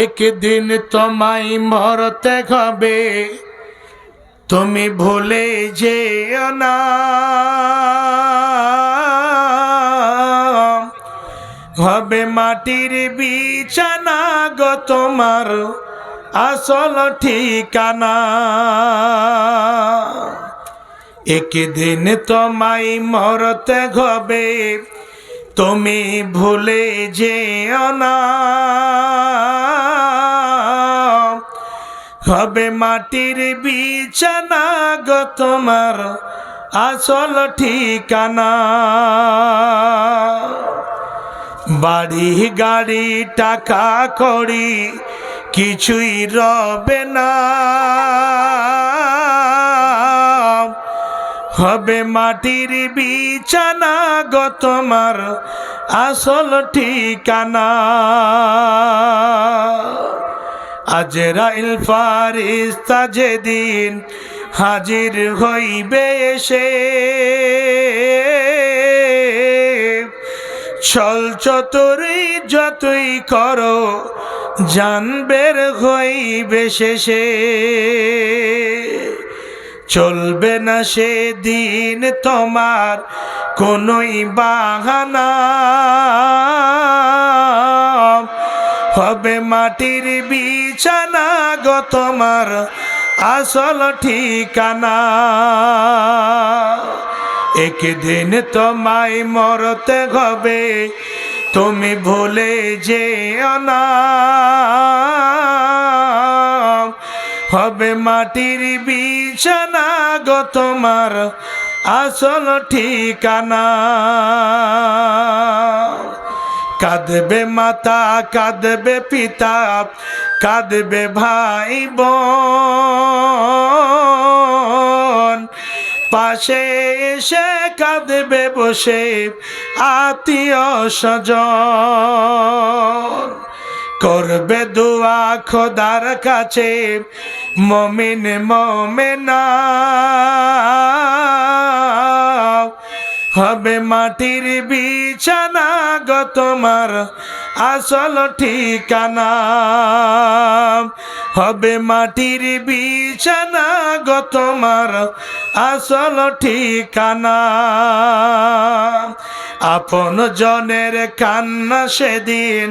একদিন তোমায় মরতে হবে, তুমি ভুলে যেও না। হবে মাটির বিছানা গো তোমার আসল ঠিকানা। একদিন তোমায় মরতে হবে, তুমি ভুলে যেও না। হবে মাটির বিছানা গো তোমার আসল ঠিকানা। বাড়ি গাড়ি টাকা কড়ি কিছুই রবে না। হবে মাটির বিছানা গো তোমার আসল ঠিকানা। আজরাইল ফারিস্তা যেদিন হাজির হইবে এসে, ছল চতুরি যতই করো জানবের হইবে শেষে। চলবে না সেদিন তোমার কোনই বাহানা। হবে মাটির বিছানা গো তোমার আসল ঠিকানা। একদিন তোমায় মরতে হবে, তুমি ভুলে যেও না। হবে মাটির বিছানা গো তোমার আসল ঠিকানা। কাঁদবে মাতা কাঁদবে পিতা কাঁদবে ভাই বোন, পাশে এসে কাঁদবে বসে আত্মীয় স্বজন। করবে দোয়া খোদার কাছে মুমিন মুমিনা। হবে মাটির বিছানা গো তোমার আসল ঠিকানা। হবে মাটির বিছানা গো তোমার আসল ঠিকানা। আপন জনের কান্না সেদিন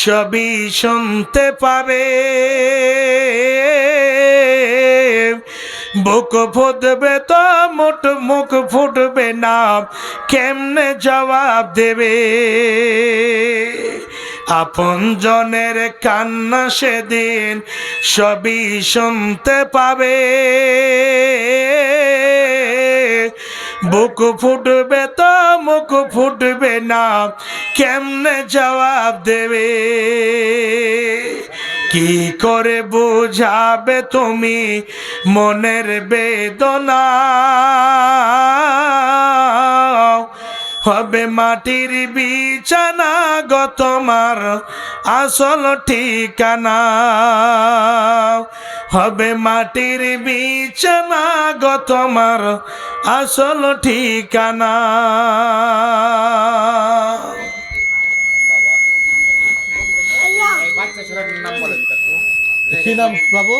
সবই শুনতে পাবে, বুক ফুটবে তো মুখ ফুটবে না, কেমনে জবাব দেবে। আপন জনের কান্না সেদিন সবই শুনতে পাবে, বুক ফুটবে তো মুখ ফুটবে না, কেমনে জবাব দেবে। কি করে বুঝাবে তুমি মনের বেদনা। হবে মাটির বিছানা গো তোমার আসল ঠিকানা। হবে মাটির বিছানা গো তোমার আসল ঠিকানা। কি নাম বাবু?